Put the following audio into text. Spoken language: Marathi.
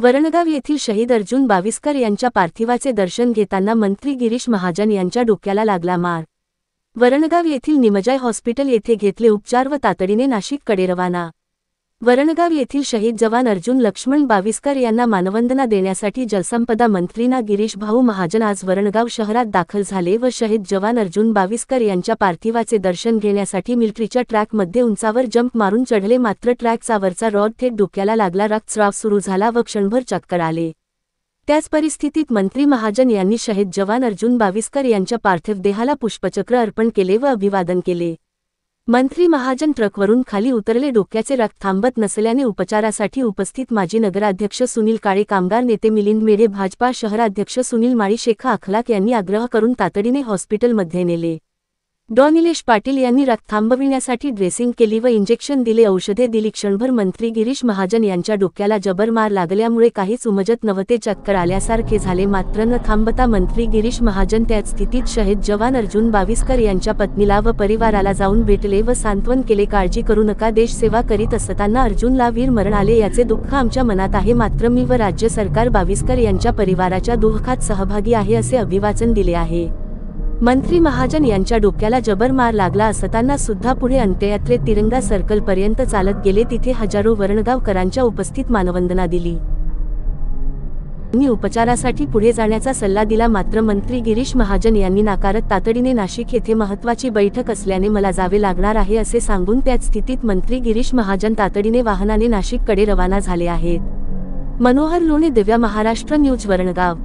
वरणगाव येथील शहीद अर्जुन बाविस्कर यांच्या पार्थिवाचे दर्शन घेताना मंत्री गिरीश महाजन यांच्या डोक्याला लागला मार। वरणगाव येथील निमजय हॉस्पिटल येथे घेतले उपचार व तातडीने नाशिककडे रवाना। वरणगाव येथील शहीद जवान अर्जुन लक्ष्मण बाविस्कर यांना मानवंदना देण्यासाठी जलसंपदा मंत्री गिरीश भाऊ महाजन आज वरणगाव शहरात दाखल झाले व शहीद जवान अर्जुन बाविस्कर यांच्या पार्थिवाचे दर्शन घेण्यासाठी मिलिटरीच्या ट्रॅकमध्ये उंचावर जंप मारून चढले, मात्र ट्रॅकचा वरचा रॉड थेट डोक्याला लागला, रक्तस्राव सुरू झाला व क्षणभर चक्कर आले। त्याच परिस्थितीत मंत्री महाजन यांनी शहीद जवान अर्जुन बाविस्कर यांच्या पार्थिव देहाला पुष्पचक्र अर्पण केले व अभिवादन केले। मंत्री महाजन ट्रकवरून खाली उतरले। डोक्याचे रक्त थांबत नसल्याने उपचारासाठी उपस्थित माजी नगराध्यक्ष सुनील काळे, कामगार नेते मिलिंद मेढे, भाजपा शहराध्यक्ष सुनील माळी, शेख अखलाक यांनी आग्रह करून तातडीने हॉस्पिटलमध्ये नेले। निलेश पाटील यांनी रक्त थांबविण्यासाठी ड्रेसिंग केली व इंजेक्शन दिले, औषधे दिली। क्षणभर मंत्री गिरीश महाजन यांच्या डोक्याला जबर मार लागल्यामुळे काहीच उमजत नव्हते, चक्कर आल्यासारखे झाले, मात्र न थांबता मंत्री गिरीश महाजन त्याच स्थितीत शहीद जवान अर्जुन बाविस्कर यांच्या पत्नीला व परिवाराला जाऊन भेटले व सांत्वन केले। काळजी करू नका, देश सेवा करीत असताना अर्जुनला वीर मरण आले याचे दुःख आमच्या मनात आहे, मात्र मी व राज्य सरकार बाविस्कर यांच्या परिवाराच्या दुःखात सहभागी आहे असे अभिवाचन दिले आहे। मंत्री महाजन यांच्या डोक्याला जबर मार लागला असताना सुद्धा पुढे अंत्ययात्रेत तिरंगा सर्कल पर्यंत चालत गेले, तिथे हजारो वरणगावकरांच्या उपस्थित मानवंदना दिली। त्यांनी उपचारासाठी पुढे जाण्याचा सल्ला दिला, मात्र मंत्री गिरीश महाजन यांनी नाकारत तातडीने नाशिक येथे महत्त्वाची बैठक असल्याने मला जावे लागणार आहे असे सांगून त्याच स्थितीत मंत्री गिरीश महाजन तातडीने वाहनाने नाशिककडे रवाना झाले आहेत। मनोहर लोणे, दिव्या महाराष्ट्र न्यूज, वरणगाव।